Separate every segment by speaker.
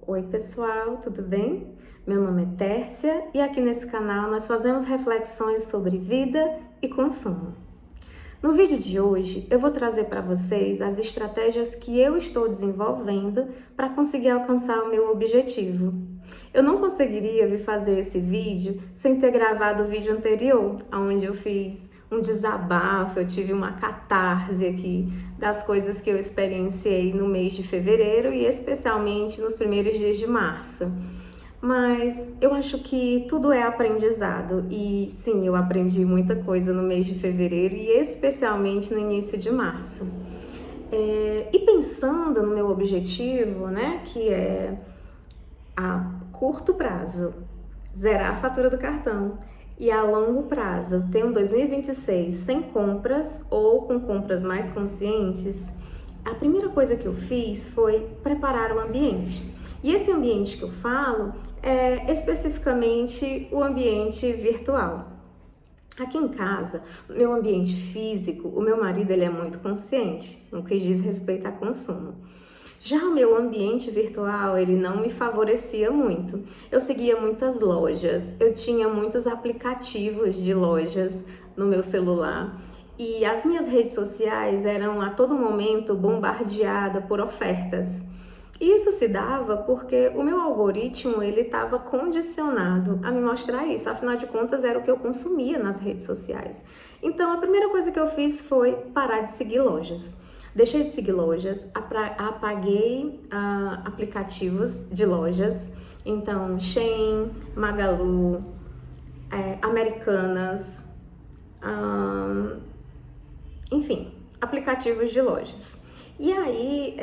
Speaker 1: Oi pessoal, tudo bem? Meu nome é Tércia e aqui nesse canal nós fazemos reflexões sobre vida e consumo. No vídeo de hoje eu vou trazer para vocês as estratégias que eu estou desenvolvendo para conseguir alcançar o meu objetivo. Eu não conseguiria vir fazer esse vídeo sem ter gravado o vídeo anterior, onde eu fiz um desabafo, eu tive uma catarse aqui das coisas que eu experienciei no mês de fevereiro e especialmente nos primeiros dias de março. Mas eu acho que tudo é aprendizado e sim, eu aprendi muita coisa no mês de fevereiro e especialmente no início de março. E pensando no meu objetivo, né, que é a curto prazo, zerar a fatura do cartão e a longo prazo, ter um 2026 sem compras ou com compras mais conscientes, a primeira coisa que eu fiz foi preparar o ambiente. E esse ambiente que eu falo é especificamente o ambiente virtual. Aqui em casa, no meu ambiente físico, o meu marido ele é muito consciente no que diz respeito a consumo. Já o meu ambiente virtual, ele não me favorecia muito. Eu seguia muitas lojas, eu tinha muitos aplicativos de lojas no meu celular e as minhas redes sociais eram a todo momento bombardeadas por ofertas. Isso se dava porque o meu algoritmo ele estava condicionado a me mostrar isso, afinal de contas era o que eu consumia nas redes sociais. Então a primeira coisa que eu fiz foi parar de seguir lojas. Deixei de seguir lojas, apaguei aplicativos de lojas, então Shein, Magalu, Americanas, enfim, aplicativos de lojas. E aí,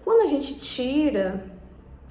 Speaker 1: quando a gente tira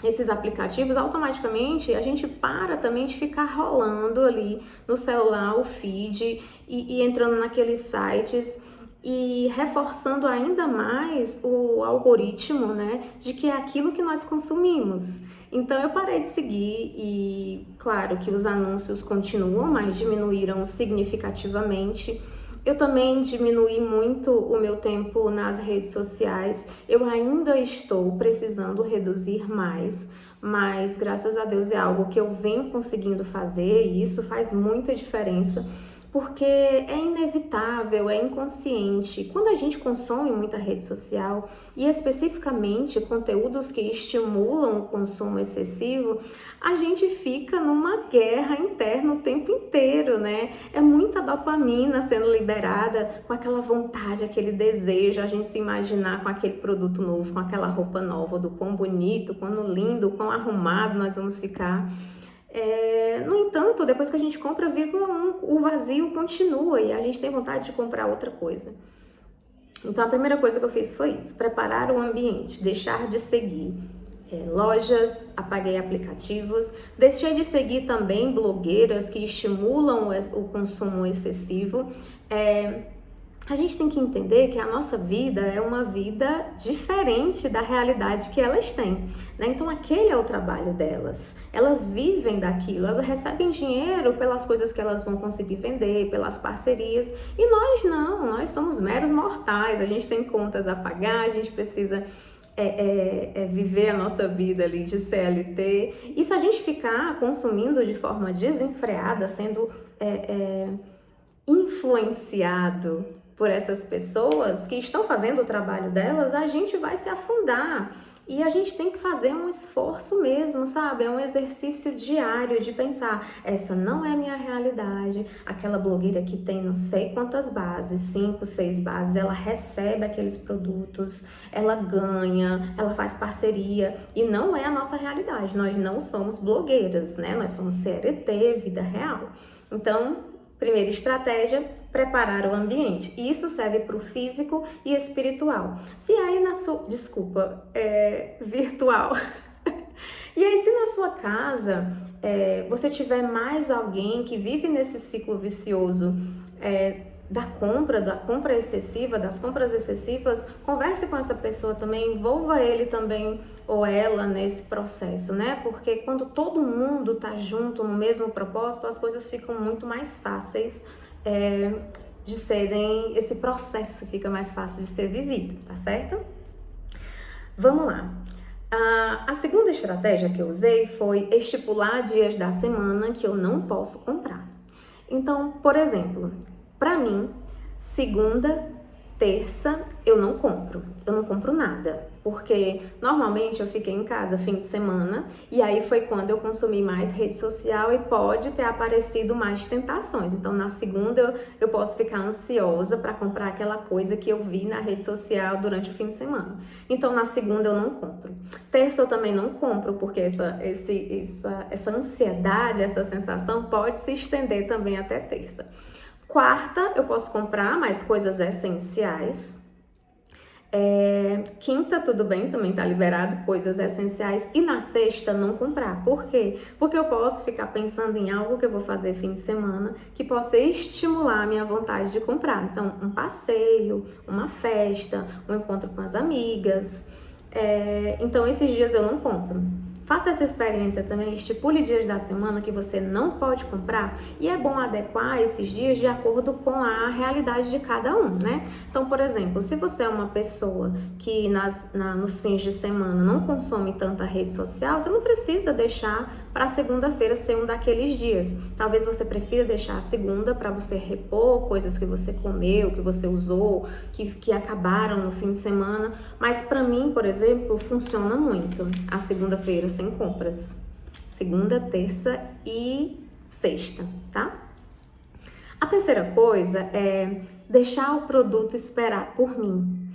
Speaker 1: esses aplicativos, automaticamente a gente para também de ficar rolando ali no celular o feed e entrando naqueles sites e reforçando ainda mais o algoritmo, né, de que é aquilo que nós consumimos. Então eu parei de seguir e claro que os anúncios continuam, mas diminuíram significativamente. Eu também diminui muito o meu tempo nas redes sociais. Eu ainda estou precisando reduzir mais, mas graças a Deus é algo que eu venho conseguindo fazer e isso faz muita diferença. Porque é inevitável, é inconsciente. Quando a gente consome muita rede social e especificamente conteúdos que estimulam o consumo excessivo, a gente fica numa guerra interna o tempo inteiro, né? É muita dopamina sendo liberada com aquela vontade, aquele desejo, a gente se imaginar com aquele produto novo, com aquela roupa nova, do quão bonito, quão lindo, quão arrumado nós vamos ficar. No entanto, depois que a gente compra, o vazio continua e a gente tem vontade de comprar outra coisa. Então, a primeira coisa que eu fiz foi isso, preparar o ambiente, deixar de seguir lojas, apaguei aplicativos, deixei de seguir também blogueiras que estimulam o consumo excessivo. A gente tem que entender que a nossa vida é uma vida diferente da realidade que elas têm, né? Então aquele é o trabalho delas, elas vivem daquilo, elas recebem dinheiro pelas coisas que elas vão conseguir vender, pelas parcerias, e nós não, nós somos meros mortais, a gente tem contas a pagar, a gente precisa viver a nossa vida ali de CLT, e se a gente ficar consumindo de forma desenfreada, sendo influenciado por essas pessoas que estão fazendo o trabalho delas, a gente vai se afundar. E a gente tem que fazer um esforço mesmo, sabe? É um exercício diário de pensar, essa não é a minha realidade. Aquela blogueira que tem não sei quantas bases, 5, 6 bases, ela recebe aqueles produtos, ela ganha, ela faz parceria e não é a nossa realidade. Nós não somos blogueiras, né? Nós somos CLT, vida real. Então, primeira estratégia, preparar o ambiente. E isso serve para o físico e espiritual. Se aí na sua... virtual. E aí se na sua casa você tiver mais alguém que vive nesse ciclo vicioso da compra excessiva, das compras excessivas, converse com essa pessoa também, envolva ele também ou ela nesse processo, né? Porque quando todo mundo tá junto no mesmo propósito, as coisas ficam muito mais fáceis esse processo fica mais fácil de ser vivido, tá certo? Vamos lá. A segunda estratégia que eu usei foi estipular dias da semana que eu não posso comprar. Então, por exemplo, para mim, segunda, terça eu não compro nada, porque normalmente eu fiquei em casa fim de semana e aí foi quando eu consumi mais rede social e pode ter aparecido mais tentações. Então na segunda eu posso ficar ansiosa para comprar aquela coisa que eu vi na rede social durante o fim de semana. Então na segunda eu não compro. Terça eu também não compro, porque essa ansiedade, essa sensação pode se estender também até terça. Quarta, eu posso comprar mais coisas essenciais. Quinta, tudo bem, também tá liberado, coisas essenciais. E na sexta, não comprar. Por quê? Porque eu posso ficar pensando em algo que eu vou fazer fim de semana que possa estimular a minha vontade de comprar. Então, um passeio, uma festa, um encontro com as amigas. Então, esses dias eu não compro. Faça essa experiência também, estipule dias da semana que você não pode comprar e é bom adequar esses dias de acordo com a realidade de cada um, né? Então, por exemplo, se você é uma pessoa que nos fins de semana não consome tanta rede social, você não precisa deixar para segunda-feira ser um daqueles dias. Talvez você prefira deixar a segunda para você repor coisas que você comeu, que você usou, que acabaram no fim de semana. Mas para mim, por exemplo, funciona muito a segunda-feira sem compras. Segunda, terça e sexta, tá? A terceira coisa é deixar o produto esperar por mim.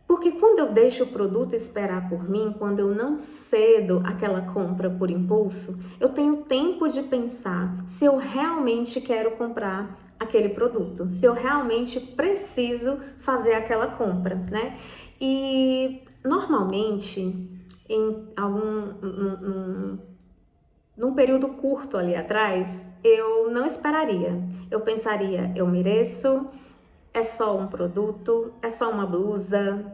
Speaker 1: Porque quando eu deixo o produto esperar por mim, quando eu não cedo aquela compra por impulso, eu tenho tempo de pensar se eu realmente quero comprar aquele produto, se eu realmente preciso fazer aquela compra, né? E normalmente, num período curto ali atrás, eu não esperaria. Eu pensaria, eu mereço, é só um produto, é só uma blusa,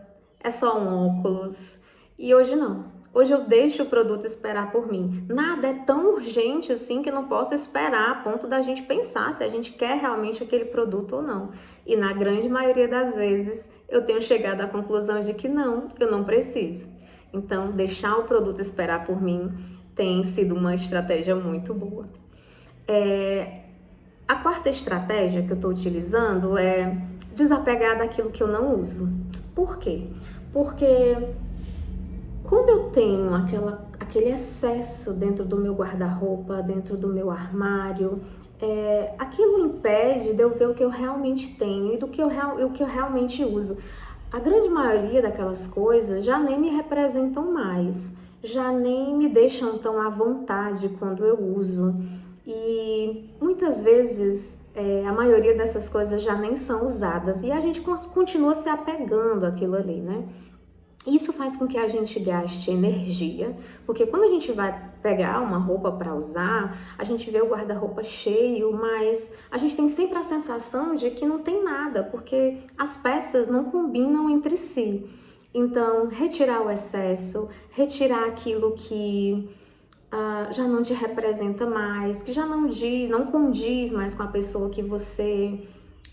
Speaker 1: é só um óculos. E hoje não. Hoje eu deixo o produto esperar por mim. Nada é tão urgente assim que não posso esperar a ponto da gente pensar se a gente quer realmente aquele produto ou não. E na grande maioria das vezes eu tenho chegado à conclusão de que não, eu não preciso. Então, deixar o produto esperar por mim tem sido uma estratégia muito boa. A quarta estratégia que eu estou utilizando é desapegar daquilo que eu não uso. Por quê? Porque quando eu tenho aquele excesso dentro do meu guarda-roupa, dentro do meu armário, aquilo impede de eu ver o que eu realmente tenho e o que eu realmente uso. A grande maioria daquelas coisas já nem me representam mais, já nem me deixam tão à vontade quando eu uso. E muitas vezes a maioria dessas coisas já nem são usadas e a gente continua se apegando àquilo ali, né? Isso faz com que a gente gaste energia, porque quando a gente vai pegar uma roupa para usar, a gente vê o guarda-roupa cheio, mas a gente tem sempre a sensação de que não tem nada, porque as peças não combinam entre si. Então, retirar o excesso, retirar aquilo que já não te representa mais, que já não condiz mais com a pessoa que você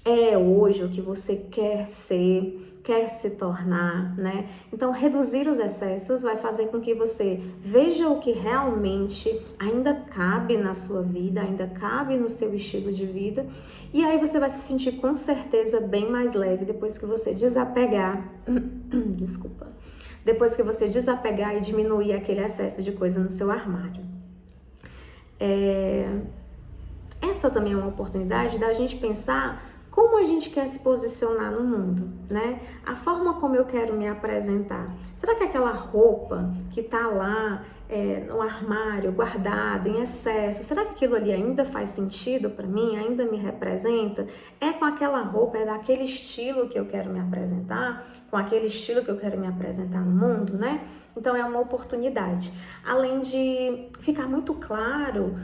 Speaker 1: é hoje, o que você quer ser, quer se tornar, né? Então, reduzir os excessos vai fazer com que você veja o que realmente ainda cabe na sua vida, ainda cabe no seu estilo de vida, e aí você vai se sentir com certeza bem mais leve depois que você desapegar, desculpa, depois que você desapegar e diminuir aquele excesso de coisa no seu armário. Essa também é uma oportunidade da gente pensar como a gente quer se posicionar no mundo, né? A forma como eu quero me apresentar. Será que aquela roupa que tá lá no armário, guardada, em excesso, será que aquilo ali ainda faz sentido para mim? Ainda me representa? É com aquela roupa, é daquele estilo que eu quero me apresentar? Com aquele estilo que eu quero me apresentar no mundo, né? Então é uma oportunidade. Além de ficar muito claro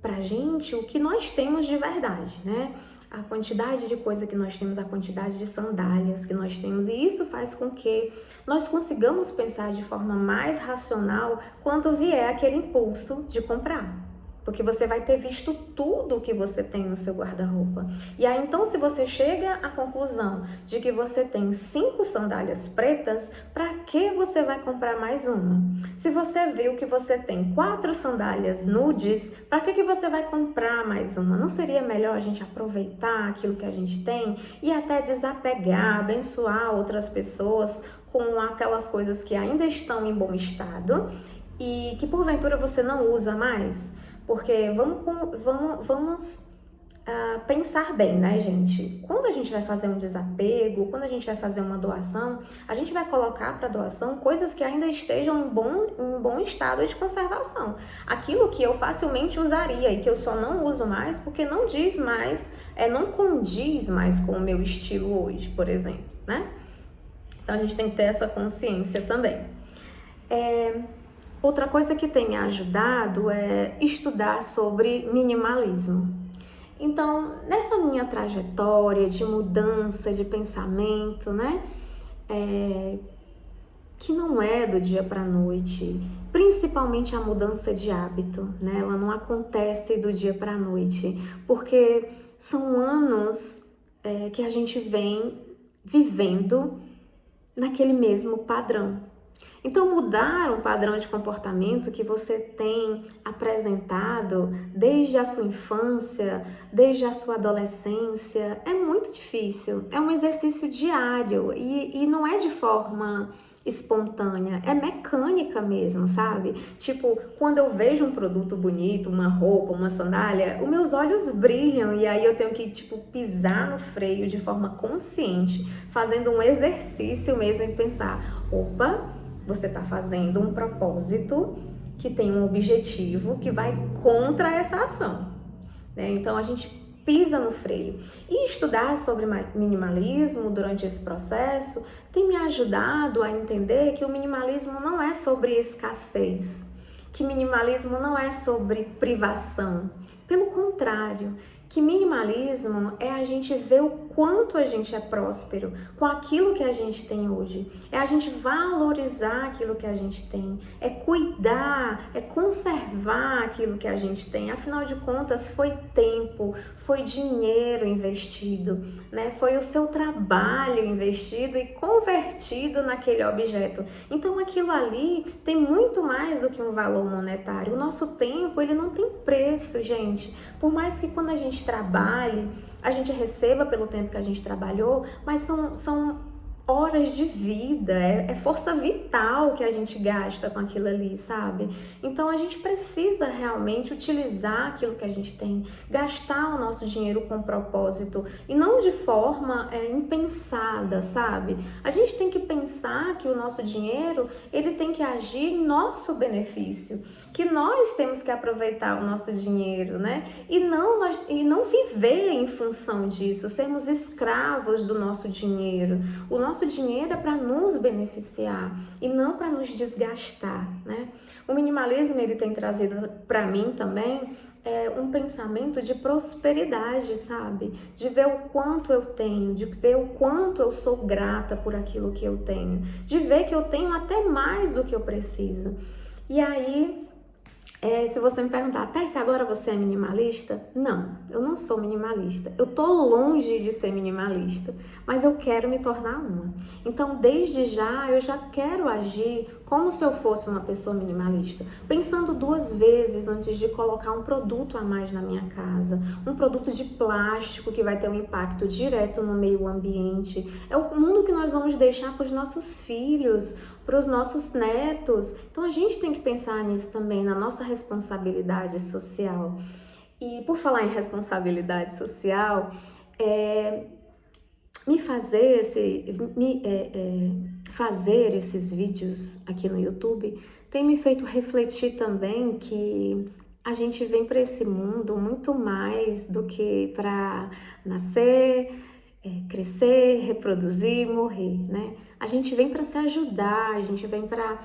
Speaker 1: pra gente o que nós temos de verdade, né? A quantidade de coisa que nós temos, a quantidade de sandálias que nós temos, e isso faz com que nós consigamos pensar de forma mais racional quando vier aquele impulso de comprar. porque você vai ter visto tudo que você tem no seu guarda-roupa. E aí, então, se você chega à conclusão de que você tem 5 sandálias pretas, para que você vai comprar mais uma? Se você viu que você tem 4 sandálias nudes, para que você vai comprar mais uma? Não seria melhor a gente aproveitar aquilo que a gente tem e até desapegar, abençoar outras pessoas com aquelas coisas que ainda estão em bom estado e que porventura você não usa mais? Porque vamos pensar bem, né, gente? Quando a gente vai fazer um desapego, quando a gente vai fazer uma doação, a gente vai colocar para doação coisas que ainda estejam em bom estado de conservação. Aquilo que eu facilmente usaria e que eu só não uso mais porque não diz mais, não condiz mais com o meu estilo hoje, por exemplo, né? Então a gente tem que ter essa consciência também. Outra coisa que tem me ajudado é estudar sobre minimalismo. Então, nessa minha trajetória de mudança de pensamento, né, que não é do dia para a noite, principalmente a mudança de hábito, né, ela não acontece do dia para a noite, porque são anos que a gente vem vivendo naquele mesmo padrão. Então, mudar um padrão de comportamento que você tem apresentado desde a sua infância, desde a sua adolescência, é muito difícil. É um exercício diário e não é de forma espontânea, é mecânica mesmo, sabe? Tipo, quando eu vejo um produto bonito, uma roupa, uma sandália, os meus olhos brilham e aí eu tenho que, pisar no freio de forma consciente, fazendo um exercício mesmo em pensar, opa, você está fazendo um propósito que tem um objetivo que vai contra essa ação, né? Então a gente pisa no freio. E estudar sobre minimalismo durante esse processo tem me ajudado a entender que o minimalismo não é sobre escassez, que minimalismo não é sobre privação. Pelo contrário, que minimalismo é a gente ver o quanto a gente é próspero com aquilo que a gente tem hoje. É a gente valorizar aquilo que a gente tem, é cuidar, é conservar aquilo que a gente tem. Afinal de contas, foi tempo, foi dinheiro investido, né? Foi o seu trabalho investido e convertido naquele objeto. Então, aquilo ali tem muito mais do que um valor monetário. O nosso tempo, ele não tem preço, gente. Por mais que quando a gente trabalhe, a gente receba pelo tempo que a gente trabalhou, mas são horas de vida, é força vital que a gente gasta com aquilo ali, sabe? Então a gente precisa realmente utilizar aquilo que a gente tem, gastar o nosso dinheiro com propósito e não de forma impensada, sabe? A gente tem que pensar que o nosso dinheiro, ele tem que agir em nosso benefício, que nós temos que aproveitar o nosso dinheiro, né? E não viver em função disso, sermos escravos do nosso dinheiro. O nosso dinheiro é para nos beneficiar e não para nos desgastar, né? O minimalismo, ele tem trazido para mim também um pensamento de prosperidade, sabe? De ver o quanto eu tenho, de ver o quanto eu sou grata por aquilo que eu tenho, de ver que eu tenho até mais do que eu preciso. E aí, se você me perguntar, Tess, agora você é minimalista? Não, eu não sou minimalista. Eu tô longe de ser minimalista, mas eu quero me tornar uma. Então, desde já, eu já quero agir como se eu fosse uma pessoa minimalista, pensando 2 vezes antes de colocar um produto a mais na minha casa, um produto de plástico que vai ter um impacto direto no meio ambiente. É o mundo que nós vamos deixar para os nossos filhos, para os nossos netos. Então a gente tem que pensar nisso também, na nossa responsabilidade social. E por falar em responsabilidade social, fazer esses vídeos aqui no YouTube tem me feito refletir também que a gente vem para esse mundo muito mais do que para nascer, crescer, reproduzir, morrer, né? A gente vem para se ajudar, a gente vem para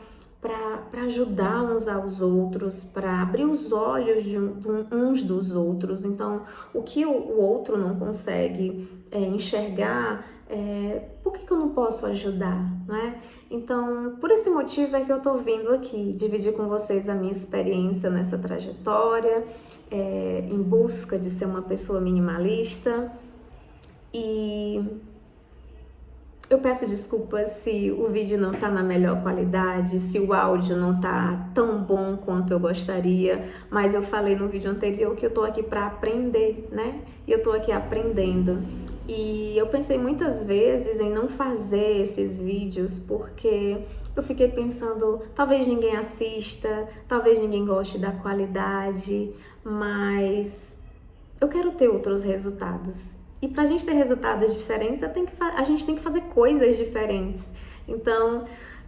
Speaker 1: ajudar uns aos outros, para abrir os olhos uns dos outros. Então, o que o outro não consegue enxergar, Por que eu não posso ajudar, né? Então, por esse motivo é que eu tô vindo aqui dividir com vocês a minha experiência nessa trajetória, em busca de ser uma pessoa minimalista. E eu peço desculpas se o vídeo não tá na melhor qualidade, se o áudio não tá tão bom quanto eu gostaria, mas eu falei no vídeo anterior que eu tô aqui para aprender, né? E eu tô aqui aprendendo. E eu pensei muitas vezes em não fazer esses vídeos porque eu fiquei pensando, talvez ninguém assista, talvez ninguém goste da qualidade, mas eu quero ter outros resultados. E pra gente ter resultados diferentes, a gente tem que fazer coisas diferentes. Então,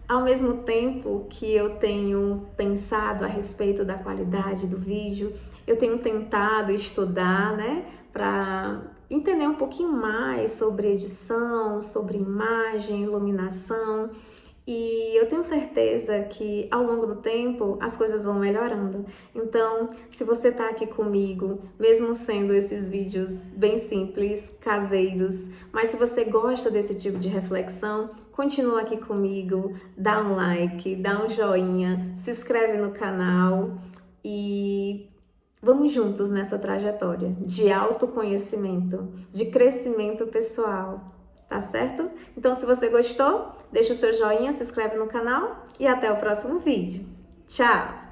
Speaker 1: ao mesmo tempo que eu tenho pensado a respeito da qualidade do vídeo, eu tenho tentado estudar, né, para entender um pouquinho mais sobre edição, sobre imagem, iluminação. E eu tenho certeza que ao longo do tempo as coisas vão melhorando. Então, se você está aqui comigo, mesmo sendo esses vídeos bem simples, caseiros, mas se você gosta desse tipo de reflexão, continua aqui comigo, dá um like, dá um joinha, se inscreve no canal e vamos juntos nessa trajetória de autoconhecimento, de crescimento pessoal. Tá certo? Então, se você gostou, deixa o seu joinha, se inscreve no canal e até o próximo vídeo. Tchau!